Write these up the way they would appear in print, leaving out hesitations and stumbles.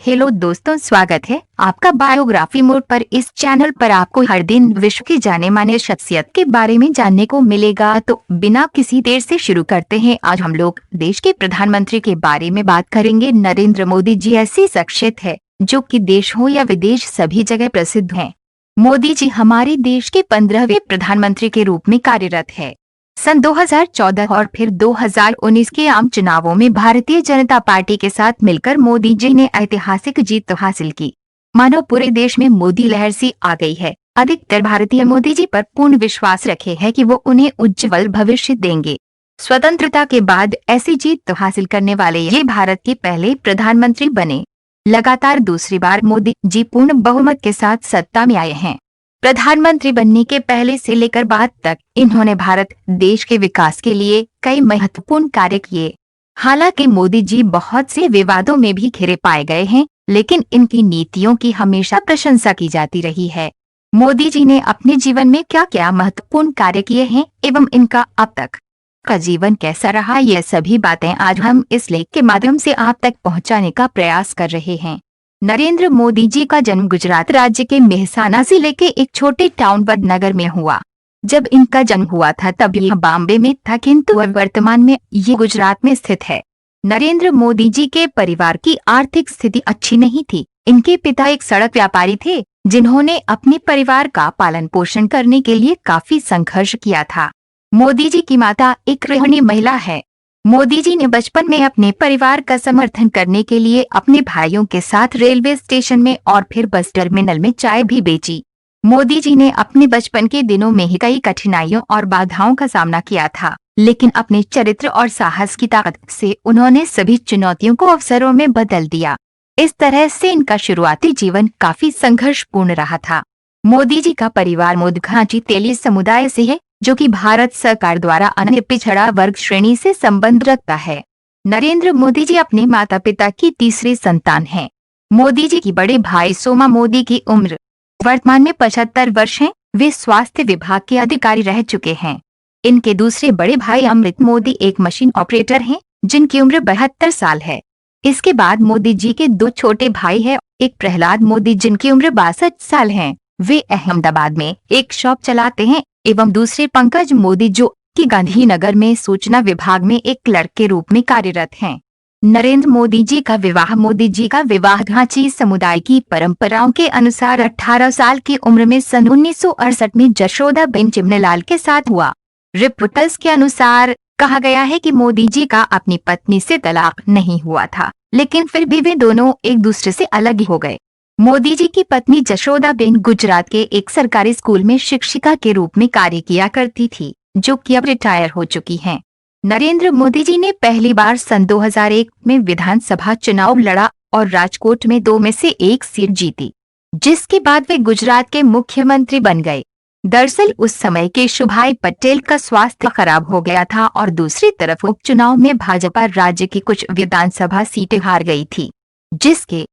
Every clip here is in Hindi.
हेलो दोस्तों, स्वागत है आपका बायोग्राफी मोड पर। इस चैनल पर आपको हर दिन विश्व की जाने माने शख्सियत के बारे में जानने को मिलेगा। तो बिना किसी देर से शुरू करते हैं। आज हम लोग देश के प्रधानमंत्री के बारे में बात करेंगे। नरेंद्र मोदी जी ऐसी शख्सियत है जो कि देश हो या विदेश सभी जगह प्रसिद्ध हैं। मोदी जी हमारे देश के 15वें प्रधानमंत्री के रूप में कार्यरत है। सन 2014 और फिर 2019 के आम चुनावों में भारतीय जनता पार्टी के साथ मिलकर मोदी जी ने ऐतिहासिक जीत हासिल की। मानो पूरे देश में मोदी लहर सी आ गई है। अधिकतर भारतीय मोदी जी पर पूर्ण विश्वास रखे हैं कि वो उन्हें उज्जवल भविष्य देंगे। स्वतंत्रता के बाद ऐसी जीत हासिल करने वाले ये भारत के पहले प्रधानमंत्री बने। लगातार दूसरी बार मोदी जी पूर्ण बहुमत के साथ सत्ता में आए हैं। प्रधानमंत्री बनने के पहले से लेकर बाद तक इन्होंने भारत देश के विकास के लिए कई महत्वपूर्ण कार्य किए। हालांकि मोदी जी बहुत से विवादों में भी घिरे पाए गए हैं, लेकिन इनकी नीतियों की हमेशा प्रशंसा की जाती रही है। मोदी जी ने अपने जीवन में क्या क्या महत्वपूर्ण कार्य किए हैं एवं इनका अब तक का जीवन कैसा रहा, ये सभी बातें आज हम इस लेख के माध्यम से आप तक पहुंचाने का प्रयास कर रहे हैं। नरेंद्र मोदी जी का जन्म गुजरात राज्य के मेहसाना जिले के एक छोटे टाउन वडनगर में हुआ। जब इनका जन्म हुआ था तब यह बॉम्बे में था, किंतु अब वर्तमान में ये गुजरात में स्थित है। नरेंद्र मोदी जी के परिवार की आर्थिक स्थिति अच्छी नहीं थी। इनके पिता एक सड़क व्यापारी थे जिन्होंने अपने परिवार का पालन पोषण करने के लिए काफी संघर्ष किया था। मोदी जी की माता एक गृहिणी महिला है। मोदी जी ने बचपन में अपने परिवार का समर्थन करने के लिए अपने भाइयों के साथ रेलवे स्टेशन में और फिर बस टर्मिनल में चाय भी बेची। मोदी जी ने अपने बचपन के दिनों में ही कई कठिनाइयों और बाधाओं का सामना किया था, लेकिन अपने चरित्र और साहस की ताकत से उन्होंने सभी चुनौतियों को अवसरों में बदल दिया। इस तरह से इनका शुरुआती जीवन काफी संघर्षपूर्ण रहा था। मोदी जी का परिवार मोदघाची तेली समुदाय से है, जो कि भारत सरकार द्वारा अन्य पिछड़ा वर्ग श्रेणी से संबंध रखता है। नरेंद्र मोदी जी अपने माता पिता की तीसरी संतान हैं। मोदी जी की बड़े भाई सोमा मोदी की उम्र वर्तमान में 75 वर्ष है। वे स्वास्थ्य विभाग के अधिकारी रह चुके हैं। इनके दूसरे बड़े भाई अमृत मोदी एक मशीन ऑपरेटर हैं, जिनकी उम्र 72 साल है। इसके बाद मोदी जी के दो छोटे भाई हैं, एक प्रहलाद मोदी जिनकी उम्र 62 साल है। वे अहमदाबाद में एक शॉप चलाते हैं एवं दूसरे पंकज मोदी जो कि गांधीनगर में सूचना विभाग में एक क्लर्क के रूप में कार्यरत हैं। नरेंद्र मोदी जी का विवाह घाची समुदाय की परंपराओं के अनुसार 18 साल की उम्र में सन 1968 में जशोदाबेन चिमनेलाल के साथ हुआ। रिपोर्ट्स के अनुसार कहा गया है कि मोदी जी का अपनी पत्नी से तलाक नहीं हुआ था, लेकिन फिर भी वे दोनों एक दूसरे से अलग हो गए। मोदी जी की पत्नी जशोदाबेन गुजरात के एक सरकारी स्कूल में शिक्षिका के रूप में कार्य किया करती थी, जो कि अब रिटायर हो चुकी हैं। नरेंद्र मोदी जी ने पहली बार सन 2001 में विधानसभा चुनाव लड़ा और राजकोट में 2 में से 1 सीट जीती, जिसके बाद वे गुजरात के मुख्यमंत्री बन गए। दरअसल उस समय केशुभाई पटेल का स्वास्थ्य खराब हो गया था और दूसरी तरफ उपचुनाव में भाजपा राज्य की कुछ विधानसभा सीटें हार गई थी, जिसके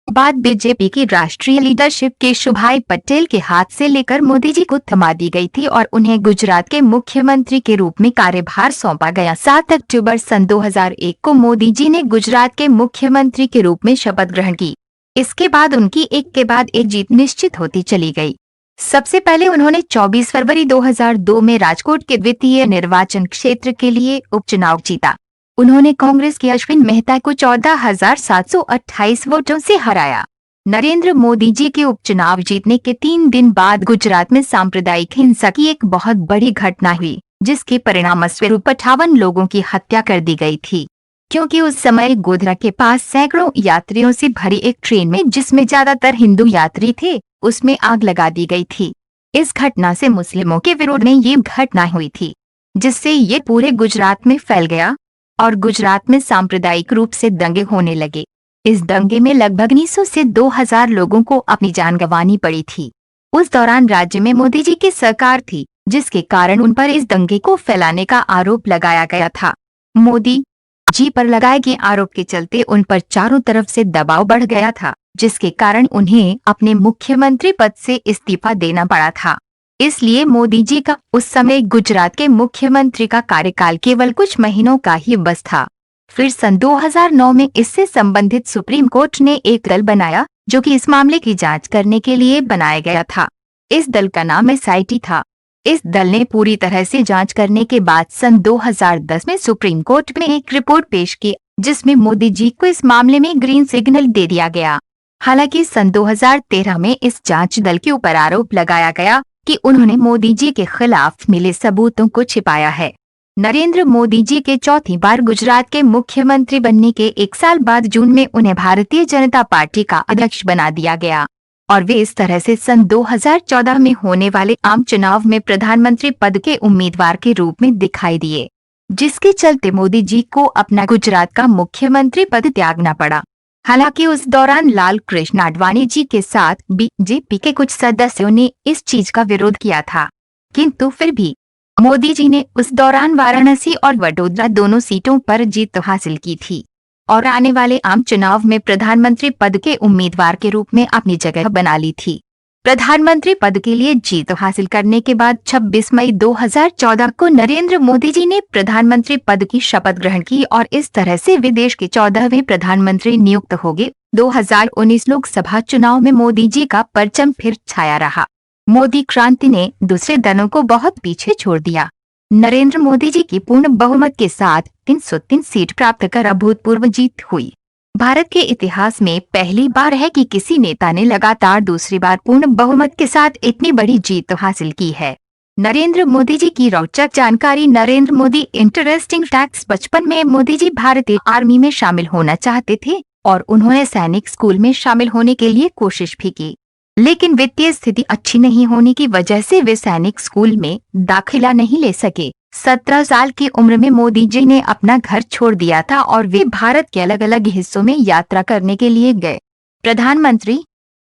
बाद बीजेपी की राष्ट्रीय लीडरशिप केशुभाई पटेल के हाथ से लेकर मोदी जी को थमा दी गई थी और उन्हें गुजरात के मुख्यमंत्री के रूप में कार्यभार सौंपा गया। 7 अक्टूबर सन 2001 को मोदी जी ने गुजरात के मुख्यमंत्री के रूप में शपथ ग्रहण की। इसके बाद उनकी एक के बाद एक जीत निश्चित होती चली गई। सबसे पहले उन्होंने 24 फरवरी 2002 में राजकोट के द्वितीय निर्वाचन क्षेत्र के लिए उपचुनाव जीता। उन्होंने कांग्रेस के अश्विन मेहता को 14,728 वोटों से हराया। नरेंद्र मोदी जी के उपचुनाव जीतने के 3 दिन बाद गुजरात में सांप्रदायिक हिंसा की एक बहुत बड़ी घटना हुई, जिसके परिणामस्वरूप 58 लोगों की हत्या कर दी गई थी। क्योंकि उस समय गोधरा के पास सैकड़ों यात्रियों से भरी एक ट्रेन में, जिसमें ज्यादातर हिंदू यात्री थे, उसमें आग लगा दी गई थी। इस घटना से मुस्लिमों के विरोध में ये घटना हुई थी, जिससे ये पूरे गुजरात में फैल गया और गुजरात में सांप्रदायिक रूप से दंगे होने लगे। इस दंगे में लगभग 1900 से 2000 लोगों को अपनी जान गंवानी पड़ी थी। उस दौरान राज्य में मोदी जी की सरकार थी, जिसके कारण उन पर इस दंगे को फैलाने का आरोप लगाया गया था। मोदी जी पर लगाए गए आरोप के चलते उन पर चारों तरफ से दबाव बढ़ गया था, जिसके कारण उन्हें अपने मुख्यमंत्री पद से इस्तीफा देना पड़ा था। इसलिए मोदी जी का उस समय गुजरात के मुख्यमंत्री का कार्यकाल केवल कुछ महीनों का ही बस था। फिर सन 2009 में इससे संबंधित सुप्रीम कोर्ट ने एक दल बनाया जो कि इस मामले की जांच करने के लिए बनाया गया था। इस दल का नाम एसआईटी था। इस दल ने पूरी तरह से जांच करने के बाद सन 2010 में सुप्रीम कोर्ट में एक रिपोर्ट पेश की जिसमें मोदी जी को इस मामले में ग्रीन सिग्नल दे दिया गया। हालांकि सन 2013 में इस जांच दल के ऊपर आरोप लगाया गया कि उन्होंने मोदी जी के खिलाफ मिले सबूतों को छिपाया है। नरेंद्र मोदी जी के चौथी बार गुजरात के मुख्यमंत्री बनने के एक साल बाद जून में उन्हें भारतीय जनता पार्टी का अध्यक्ष बना दिया गया और वे इस तरह से सन 2014 में होने वाले आम चुनाव में प्रधानमंत्री पद के उम्मीदवार के रूप में दिखाई दिए, जिसके चलते मोदी जी को अपना गुजरात का मुख्यमंत्री पद त्यागना पड़ा। हालांकि उस दौरान लाल कृष्ण आडवाणी जी के साथ बीजेपी के कुछ सदस्यों ने इस चीज का विरोध किया था, किंतु फिर भी मोदी जी ने उस दौरान वाराणसी और वडोदरा दोनों सीटों पर जीत हासिल की थी और आने वाले आम चुनाव में प्रधानमंत्री पद के उम्मीदवार के रूप में अपनी जगह बना ली थी। प्रधानमंत्री पद के लिए जीत हासिल करने के बाद 26 मई 2014 को नरेंद्र मोदी जी ने प्रधानमंत्री पद की शपथ ग्रहण की और इस तरह से वे देश के 14वें प्रधानमंत्री नियुक्त हो गए। 2019 लोकसभा चुनाव में मोदी जी का परचम फिर छाया रहा। मोदी क्रांति ने दूसरे दलों को बहुत पीछे छोड़ दिया। नरेंद्र मोदी जी की पूर्ण बहुमत के साथ 303 सीट प्राप्त कर अभूतपूर्व जीत हुई। भारत के इतिहास में पहली बार है कि किसी नेता ने लगातार दूसरी बार पूर्ण बहुमत के साथ इतनी बड़ी जीत हासिल की है। नरेंद्र मोदी जी की रोचक जानकारी। Narendra Modi interesting facts. बचपन में मोदी जी भारतीय आर्मी में शामिल होना चाहते थे और उन्होंने सैनिक स्कूल में शामिल होने के लिए कोशिश भी की, लेकिन वित्तीय स्थिति अच्छी नहीं होने की वजह से वे सैनिक स्कूल में दाखिला नहीं ले सके। 17 साल की उम्र में मोदी जी ने अपना घर छोड़ दिया था और वे भारत के अलग अलग हिस्सों में यात्रा करने के लिए गए। प्रधानमंत्री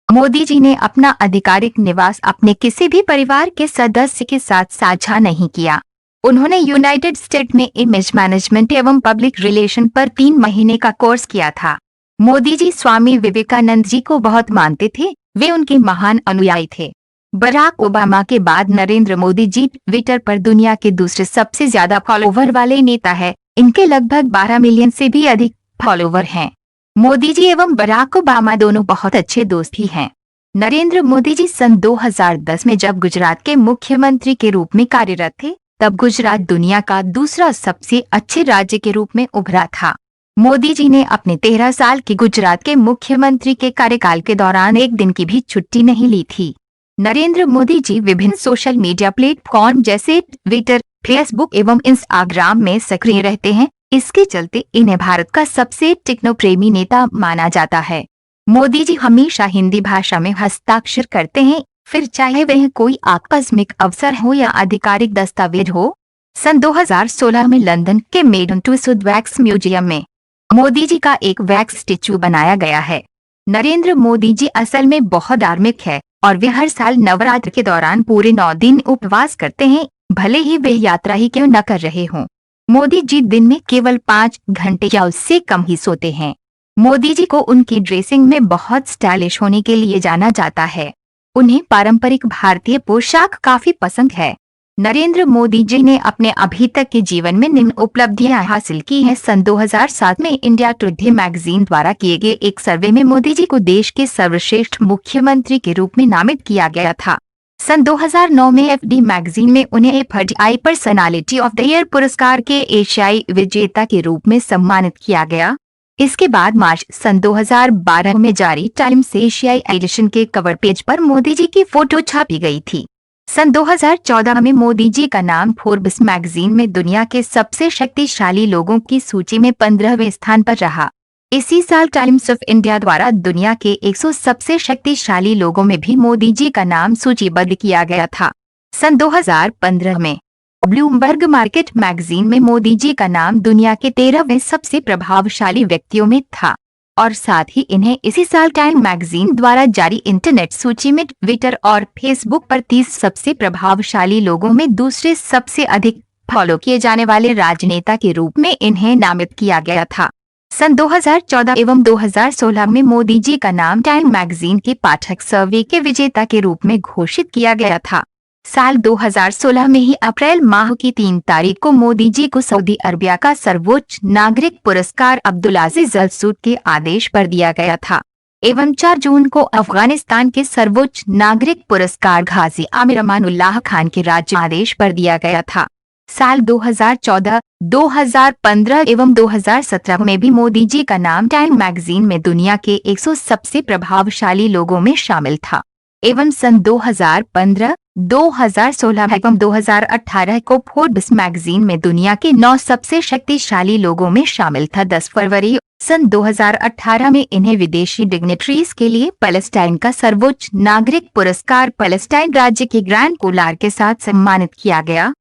मोदी जी ने अपना आधिकारिक निवास अपने किसी भी परिवार के सदस्य के साथ साझा नहीं किया। उन्होंने यूनाइटेड स्टेट में इमेज मैनेजमेंट एवं पब्लिक रिलेशन पर 3 महीने का कोर्स किया था। मोदी जी स्वामी विवेकानंद जी को बहुत मानते थे, वे उनके महान अनुयायी थे। बराक ओबामा के बाद नरेंद्र मोदी जी ट्विटर पर दुनिया के दूसरे सबसे ज्यादा फॉलोवर वाले नेता है। इनके लगभग 12 मिलियन से भी अधिक फॉलोवर हैं। मोदी जी एवं बराक ओबामा दोनों बहुत अच्छे दोस्त ही हैं। नरेंद्र मोदी जी सन 2010 में जब गुजरात के मुख्यमंत्री के रूप में कार्यरत थे, तब गुजरात दुनिया का दूसरा सबसे अच्छे राज्य के रूप में उभरा था। मोदी जी ने अपने 13 साल के गुजरात के मुख्यमंत्री के कार्यकाल के दौरान एक दिन की भी छुट्टी नहीं ली थी। नरेंद्र मोदी जी विभिन्न सोशल मीडिया प्लेटफॉर्म जैसे ट्विटर, फेसबुक एवं इंस्टाग्राम में सक्रिय रहते हैं। इसके चलते इन्हें भारत का सबसे टेक्नोप्रेमी नेता माना जाता है। मोदी जी हमेशा हिंदी भाषा में हस्ताक्षर करते हैं, फिर चाहे वह कोई आकस्मिक अवसर हो या आधिकारिक दस्तावेज हो। सन 2016 में लंदन के मेडन टूसुड वैक्स म्यूजियम में मोदी जी का एक वैक्स स्टेचू बनाया गया है। नरेंद्र मोदी जी असल में बहुत धार्मिक है और वे हर साल नवरात्र के दौरान पूरे 9 दिन उपवास करते हैं, भले ही वे यात्रा ही क्यों न कर रहे हों। मोदी जी दिन में केवल 5 घंटे या उससे कम ही सोते हैं। मोदी जी को उनकी ड्रेसिंग में बहुत स्टाइलिश होने के लिए जाना जाता है। उन्हें पारंपरिक भारतीय पोशाक काफी पसंद है। नरेंद्र मोदी जी ने अपने अभी तक के जीवन में निम्न उपलब्धियां हासिल की हैं। सन 2007 में इंडिया टुडे मैगजीन द्वारा किए गए एक सर्वे में मोदी जी को देश के सर्वश्रेष्ठ मुख्यमंत्री के रूप में नामित किया गया था। सन 2009 में एफडी मैगजीन में उन्हें FDI personality of the year पुरस्कार के एशियाई विजेता के रूप में सम्मानित किया गया। इसके बाद मार्च सन 2012 में जारी टाइम्स एशियाई एडिशन के कवर पेज पर मोदी जी की फोटो छापी गई थी। सन 2014 में मोदी जी का नाम फोर्ब्स मैगजीन में दुनिया के सबसे शक्तिशाली लोगों की सूची में 15वें स्थान पर रहा। इसी साल टाइम्स ऑफ इंडिया द्वारा दुनिया के 100 सबसे शक्तिशाली लोगों में भी मोदी जी का नाम सूचीबद्ध किया गया था। सन 2015 में ब्लूमबर्ग मार्केट मैगजीन में मोदी जी का नाम दुनिया के 13वें सबसे प्रभावशाली व्यक्तियों में था और साथ ही इन्हें इसी साल टाइम मैगजीन द्वारा जारी इंटरनेट सूची में ट्विटर और फेसबुक पर 30 सबसे प्रभावशाली लोगों में दूसरे सबसे अधिक फॉलो किए जाने वाले राजनेता के रूप में इन्हें नामित किया गया था। सन 2014 एवं 2016 में मोदी जी का नाम टाइम मैगजीन के पाठक सर्वे के विजेता के रूप में घोषित किया गया था। साल 2016 में ही अप्रैल माह की 3 तारीख को मोदी जी को सऊदी अरबिया का सर्वोच्च नागरिक पुरस्कार अब्दुल अजीज अल सऊद के आदेश पर दिया गया था एवं 4 जून को अफगानिस्तान के सर्वोच्च नागरिक पुरस्कार गाजी आमिर अमानुल्लाह खान के राज्य आदेश पर दिया गया था। साल 2014, 2015 एवं 2017 में भी मोदी जी का नाम टाइम मैगजीन में दुनिया के 100 सबसे प्रभावशाली लोगों में शामिल था एवं सन 2015, 2016 एवं 2018 को फोर्ब्स मैगजीन में दुनिया के 9 सबसे शक्तिशाली लोगों में शामिल था। 10 फरवरी सन 2018 में इन्हें विदेशी डिग्नेटरीज के लिए पैलेस्टाइन का सर्वोच्च नागरिक पुरस्कार पैलेस्टाइन राज्य के ग्रैंड कोलार के साथ सम्मानित किया गया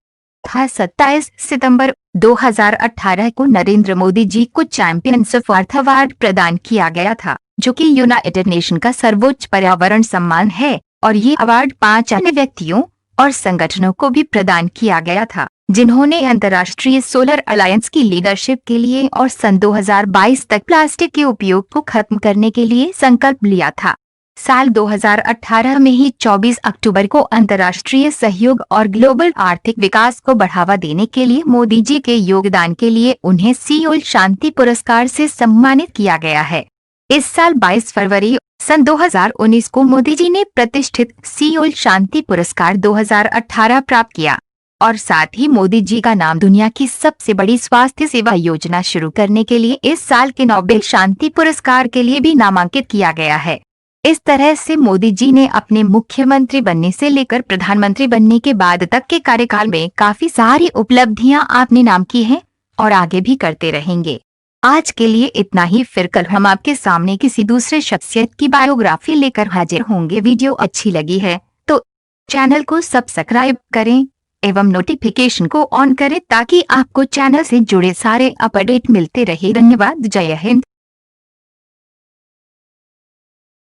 था। 27 सितंबर 2018 को नरेंद्र मोदी जी को चैंपियंस ऑफ अर्थ अवार्ड प्रदान किया गया था, जो कि यूनाइटेड नेशन का सर्वोच्च पर्यावरण सम्मान है और ये अवार्ड 5 अन्य व्यक्तियों और संगठनों को भी प्रदान किया गया था, जिन्होंने अंतर्राष्ट्रीय सोलर अलायंस की लीडरशिप के लिए और सन 2022 तक प्लास्टिक के उपयोग को खत्म करने के लिए संकल्प लिया था। साल 2018 में ही 24 अक्टूबर को अंतर्राष्ट्रीय सहयोग और ग्लोबल आर्थिक विकास को बढ़ावा देने के लिए मोदी जी के योगदान के लिए उन्हें सियोल शांति पुरस्कार से सम्मानित किया गया है। इस साल 22 फरवरी सन 2019 को मोदी जी ने प्रतिष्ठित सियोल शांति पुरस्कार 2018 प्राप्त किया और साथ ही मोदी जी का नाम दुनिया की सबसे बड़ी स्वास्थ्य सेवा योजना शुरू करने के लिए इस साल के नोबेल शांति पुरस्कार के लिए भी नामांकित किया गया है। इस तरह से मोदी जी ने अपने मुख्यमंत्री बनने से लेकर प्रधानमंत्री बनने के बाद तक के कार्यकाल में काफी सारी उपलब्धियां आपने नाम की हैं और आगे भी करते रहेंगे। आज के लिए इतना ही, फिर कल हम आपके सामने किसी दूसरे शख्सियत की बायोग्राफी लेकर हाजिर होंगे। वीडियो अच्छी लगी है तो चैनल को सब्सक्राइब करें एवं नोटिफिकेशन को ऑन करें ताकि आपको चैनल से जुड़े सारे अपडेट मिलते रहे। धन्यवाद। जय हिंद।